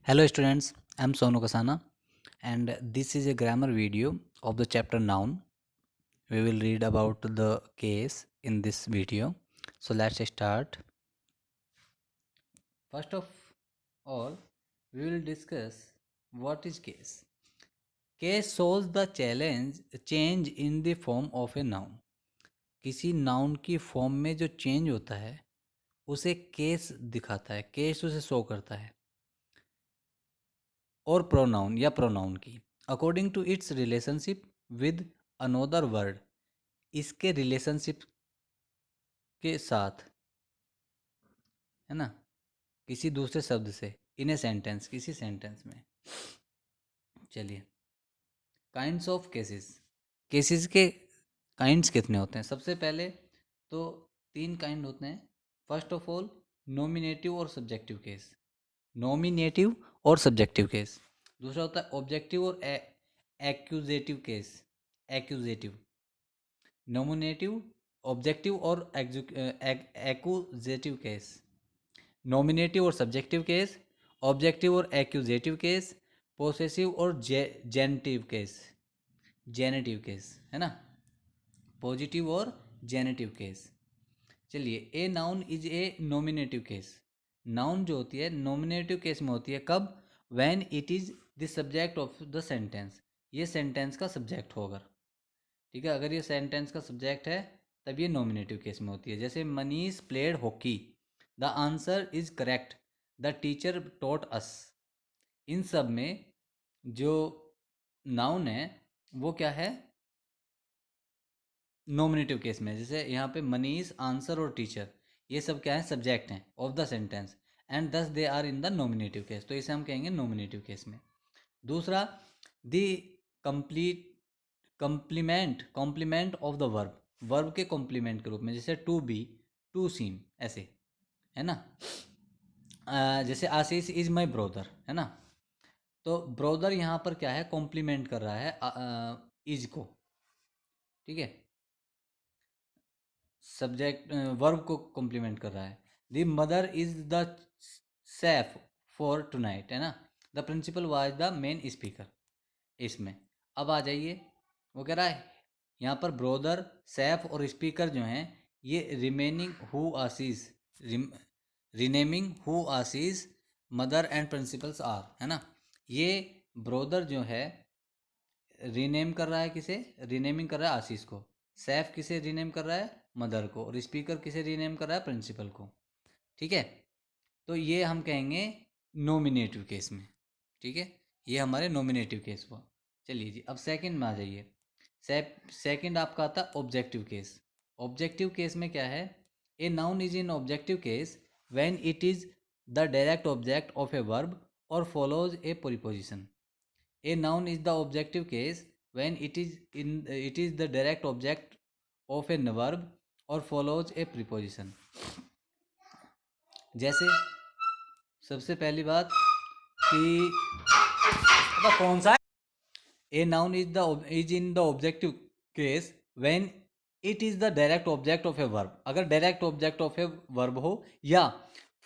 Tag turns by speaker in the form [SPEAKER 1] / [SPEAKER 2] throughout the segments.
[SPEAKER 1] Hello students, I am Sonu Kasana and this is a grammar video of the chapter noun. We will read about the case in this video. So let's start. First of all, we will discuss what is case. Case shows the change in the form of a noun. किसी noun की form में जो change होता है उसे case दिखाता है, case उसे शो करता है। और प्रोनाउन या प्रोनाउन की according to its relationship with another word, इसके रिलेशनशिप के साथ, है ना, किसी दूसरे शब्द से, इन ए सेंटेंस, किसी सेंटेंस में। चलिए, काइंड्स ऑफ केसेस। केसेस के काइंड्स कितने होते हैं? सबसे पहले तो 3 काइंड होते हैं। फर्स्ट ऑफ ऑल, नॉमिनेटिव और सब्जेक्टिव केस। नॉमिनेटिव और सब्जेक्टिव केस। दूसरा होता है ऑब्जेक्टिव और accusative case. Accusative, nominative, objective और एक्यूजेटिव केस। नॉमिनेटिव और सब्जेक्टिव केस, ऑब्जेक्टिव और एक्यूजेटिव केस, पोसेसिव और जेनेटिव केस। जेनेटिव केस, है ना, पॉजिटिव और जेनेटिव केस। चलिए, ए noun is a nominative case. Noun जो होती है नॉमिनेटिव केस में होती है कब? When it is the subject of the sentence. ये सेंटेंस का सब्जेक्ट होगा, ठीक है। अगर ये सेंटेंस का सब्जेक्ट है तब ये नॉमिनेटिव केस में होती है। जैसे Manish played hockey, the answer is correct, the teacher taught us. इन सब में जो नाउन है वो क्या है? नॉमिनेटिव केस में। जैसे यहाँ पे मनीष, आंसर और टीचर, ये सब क्या है? सब्जेक्ट हैं of the sentence and thus they are in the nominative case, तो इसे हम कहेंगे नॉमिनेटिव केस में। दूसरा, the complete complement of the verb, verb के कॉम्प्लीमेंट के रूप में। जैसे टू बी, टू सीम, ऐसे, है ना। जैसे आशीष इज माई ब्रोदर, है ना, तो ब्रोदर यहाँ पर क्या है? कॉम्प्लीमेंट कर रहा है इज को, ठीक है। सब्जेक्ट वर्ब को कॉम्प्लीमेंट कर रहा है। The mother is the safe for tonight, है ना, the principal was the main speaker. इसमें अब आ जाइए, वो कह रहा है यहाँ पर ब्रोदर, सैफ और स्पीकर जो हैं ये रिमेनिंग हु आसीस, रिनेमिंग हु आसीस, मदर एंड प्रिंसिपल्स आर, है ना। ये ब्रोदर जो है रीनेम कर रहा है किसे? रीनेमिंग कर रहा है आशीष को। सैफ किसे रीनेम कर रहा है? मदर को। और स्पीकर किसे रीनेम कर रहा है? प्रिंसिपल को, ठीक है। तो ये हम कहेंगे नॉमिनेटिव केस में, ठीक है। ये हमारे नॉमिनेटिव केस हुआ। चलिए जी, अब सेकंड में आ जाइए। सेकंड आपका आता है ऑब्जेक्टिव केस। ऑब्जेक्टिव केस में क्या है? A noun is in objective case when it is the direct object of a verb और follows a preposition. A noun is the objective case when it is the direct object of a verb or follows a preposition. जैसे सबसे पहली बात कि कौन सा है? A noun is in the objective case when it is the direct object of a verb. अगर direct object of a verb हो या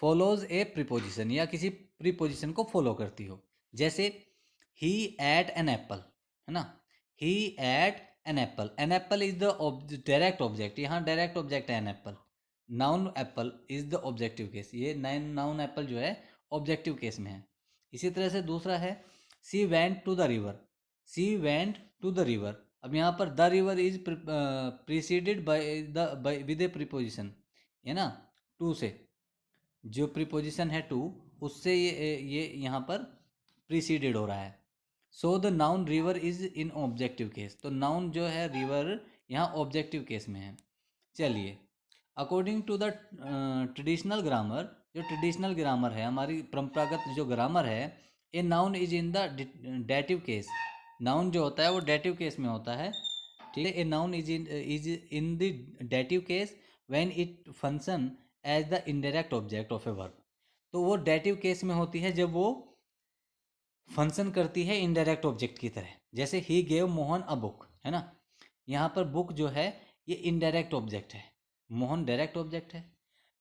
[SPEAKER 1] follows a preposition, या किसी preposition को follow करती हो। जैसे he ate an apple, है ना, he ate an apple. An apple is the direct object, यहाँ direct object है an apple. Noun apple is the objective case, ये noun apple जो है objective case में है। इसी तरह से दूसरा है she went to the river. She went to the river. अब यहाँ पर the river is preceded by with a preposition, है ना, टू से। जो प्रीपोजिशन है टू, उससे ये यहाँ पर प्रीसीडेड हो रहा है। So the noun river is in objective case, तो नाउन जो है रिवर यहाँ ऑब्जेक्टिव केस में है। चलिए, according to the traditional grammar, जो ट्रेडिशनल ग्रामर है, हमारी परंपरागत जो ग्रामर है, a noun is in the dative case. Noun जो होता है वो डेटिव केस में होता है, ठीक है। A noun is in the dative case when it function as the indirect object of a verb. तो वो डेटिव केस में होती है जब वो फंक्शन करती है इनडायरेक्ट ऑब्जेक्ट की तरह। जैसे he gave Mohan a book, है ना, यहाँ पर बुक जो है ये इनडायरेक्ट ऑब्जेक्ट है, मोहन डायरेक्ट ऑब्जेक्ट है।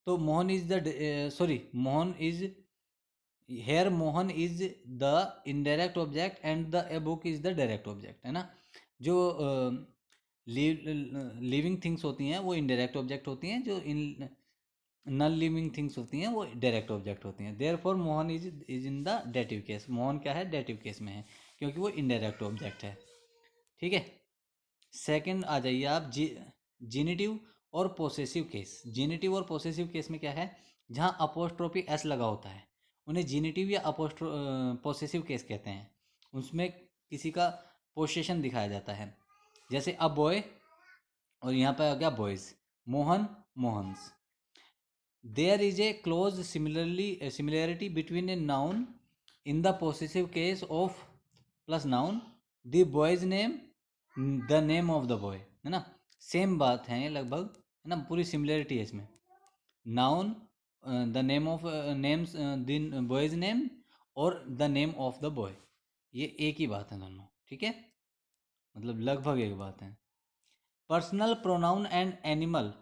[SPEAKER 1] तो Mohan is the Mohan is here Mohan is the indirect object and the a book is the direct object, है ना। जो लिविंग थिंग्स होती हैं वो इनडायरेक्ट ऑब्जेक्ट होती हैं, जो इन नॉन लिविंग थिंग्स होती हैं वो डायरेक्ट ऑब्जेक्ट होती हैं। Therefore Mohan is in the dative case, Mohan क्या है, डेटिव केस में है, क्योंकि वो इनडायरेक्ट ऑब्जेक्ट है। ठीक है। सेकंड आ जाइए आप, जीनिटिव और पोसेसिव केस। जीनिटिव और पोसेसिव केस में क्या है, जहाँ अपोस्ट्रोफी एस लगा होता है उन्हें जीनिटिव या पोसेसिव केस कहते हैं। उसमें किसी का पोसेशन दिखाया जाता है, जैसे अ बॉय, और यहाँ पे आ गया boys, Mohan, Mohan's. There is a close similarity between a noun in the possessive case of plus noun, the boy's name, the name of the boy, है ना। सेम बात है ये लगभग, है ना, पूरी सिमिलरिटी है इसमें। Noun, the name of names, the boy's name और the name of the boy, ये एक ही बात है दोनों। ठीक है, मतलब लगभग एक बात है। पर्सनल प्रोनाउन एंड एनिमल,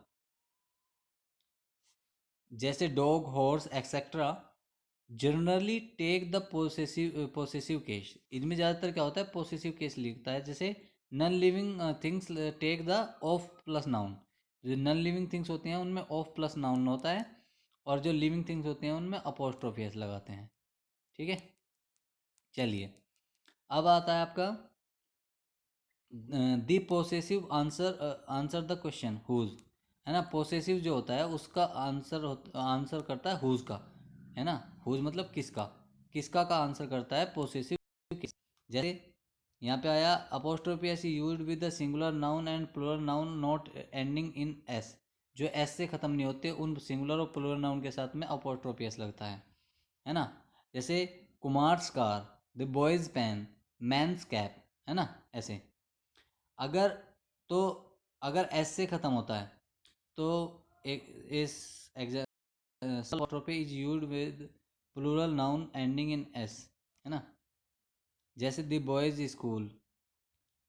[SPEAKER 1] जैसे dog, horse etcetera, generally take the possessive case. इनमें ज़्यादातर क्या होता है, पोसेसिव केस लिखता है। जैसे non living things take the of plus noun, जो नॉन लिविंग थिंग्स होती हैं उनमें ऑफ प्लस नाउन होता है, और जो लिविंग थिंग्स होती हैं उनमें अपोस्ट्रोफी एस लगाते हैं। ठीक है, चलिए अब आता है आपका the possessive answer the question whose, है ना। पोसेसिव जो होता है उसका आंसर करता है हुज का, है ना। हुज मतलब किसका, किसका का आंसर करता है पोसेसिव। जैसे यहाँ पे आया apostrophe s used with the singular noun and plural noun not ending in s, जो एस से ख़त्म नहीं होते उन सिंगुलर और प्लूरल नाउन के साथ में अपोस्ट्रोफी एस लगता है ना। जैसे Kumar's car, the boy's pen, man's cap, है ना, ऐसे। अगर तो अगर एस से ख़त्म होता है तो एक इस example is used with plural noun ending in s, है ना। जैसे the boys school,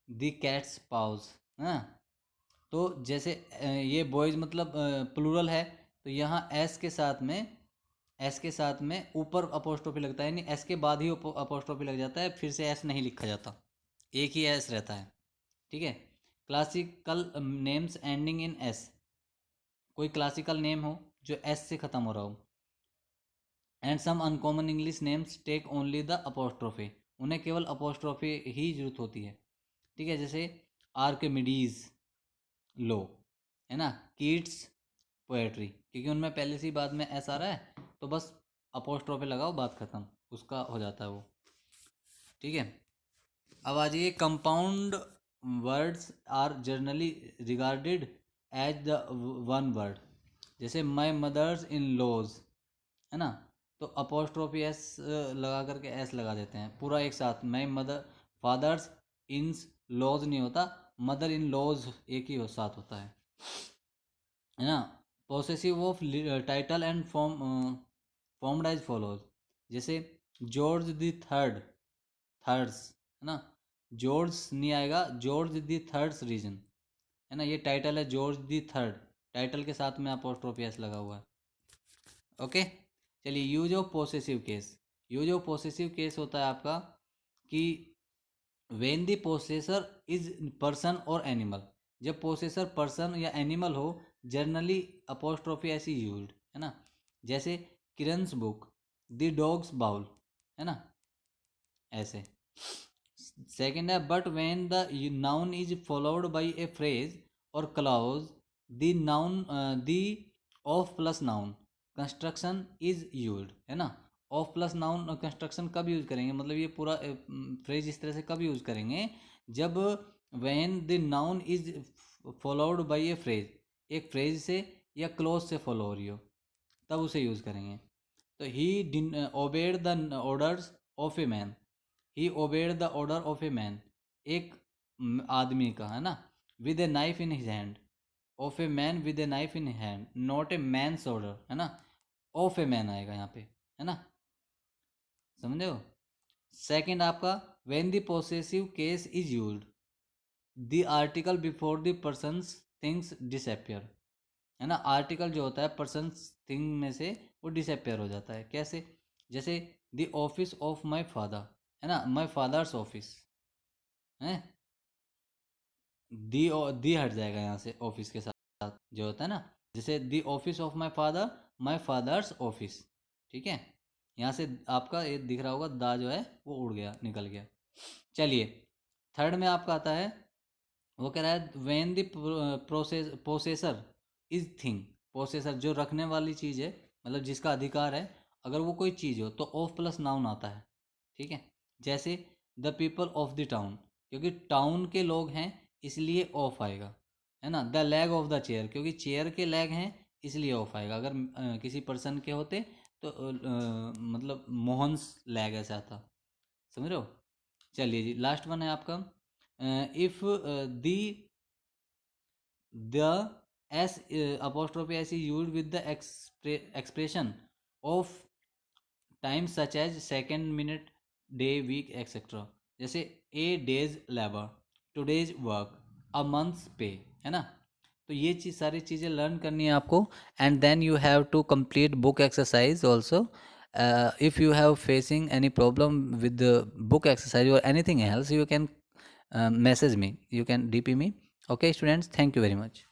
[SPEAKER 1] the cats paws, है ना। तो जैसे ये बॉयज मतलब प्लूरल है, तो यहाँ एस के साथ में ऊपर अपोस्ट्रोफी लगता है, यानी एस के बाद ही अपोस्ट्रोफी लग जाता है, फिर से एस नहीं लिखा जाता, एक ही एस रहता है। ठीक है। Classical names ending in s, कोई क्लासिकल नेम हो जो एस से ख़त्म हो रहा हो। And some uncommon English names take only the apostrophe, उन्हें केवल अपोस्ट्रोफी ही जरूरत होती है। ठीक है, जैसे आर्किमिडीज लो, है ना, कीट्स पोएट्री, क्योंकि उनमें पहले से ही बाद में एस आ रहा है, तो बस अपोस्ट्रोफी लगाओ, बात खत्म, उसका हो जाता है वो। ठीक है, अब आ जाइए, compound words are generally regarded as the one word. जैसे माई मदर्स इन लॉज, है ना, तो अपोस्ट्रोफी एस लगा करके एस लगा देते हैं पूरा एक साथ। My mother, father's in laws नहीं होता, मदर इन लॉज एक ही साथ होता है ना। Possessive of title and formed as follows, जैसे जॉर्ज द थर्ड, थर्ड्स, है ना, जॉर्ज नहीं आएगा, जॉर्ज द थर्ड्स रीजन, है ना, ये टाइटल है जॉर्ज द थर्ड, टाइटल के साथ में अपोस्ट्रोफी एस लगा हुआ है। ओके, चलिए use of possessive case. Use of possessive case होता है आपका कि when the possessor is person और एनिमल, जब पोसेसर पर्सन या एनिमल हो, जनरली अपोस्ट्रोफी ऐसी यूज्ड, है ना। जैसे Kiran's book, the dog's bowl, है ना, ऐसे। सेकेंड है but when the noun is followed by a phrase और clause, the noun the of plus noun construction is used, है ना। ऑफ प्लस नाउन कंस्ट्रक्शन कब यूज करेंगे, मतलब ये पूरा फ्रेज इस तरह से कब यूज करेंगे, जब when the noun is followed by A phrase, एक फ्रेज से या क्लोज से फॉलो हो रही हो, तब उसे यूज करेंगे। तो he obeyed the orders of a man, he obeyed the order of a man, एक आदमी का, है ना, with a knife in his hand, of a man with a knife in hand, not a man's order, है ना, of a man आएगा यहाँ पे, है ना, समझे हो। सेकेंड आपका when the possessive case is used, the article before the persons things disappear, है ना। आर्टिकल जो होता है पर्सन्स थिंग में से वो डिसअपियर हो जाता है, कैसे, जैसे the office of my father, है ना, माई फादर्स ऑफिस है। दी हट जाएगा यहाँ से ऑफिस के साथ जो होता है ना, जैसे the office of my father, my father's office. ठीक है, यहाँ से आपका ये दिख रहा होगा, दा जो है वो उड़ गया, निकल गया। चलिए, थर्ड में आपका आता है, वो कह रहा है when the processor is thing. Processor जो रखने वाली चीज़ है, मतलब जिसका अधिकार है, अगर वो कोई चीज़ हो तो ऑफ प्लस नाउन आता है। ठीक है, जैसे the people of the town, क्योंकि टाउन के लोग हैं इसलिए ऑफ आएगा, है ना। The leg of the chair, क्योंकि चेयर के लेग हैं इसलिए ऑफ आएगा। अगर किसी पर्सन के होते तो मतलब मोहन्स लेग ऐसा आता, समझ रहे हो। चलिए जी, लास्ट वन है आपका, if the the s apostrophe s is used with the expression of time such as second, minute, day, week, etc. जैसे a days labor, today's work, a month's pay, है ना। तो ये चीज़, सारी चीज़ें लर्न करनी है आपको, and then you have to complete book exercise also. if you have facing any problem with the book exercise or anything else, you can message me, you can dp me. Okay students, thank you very much.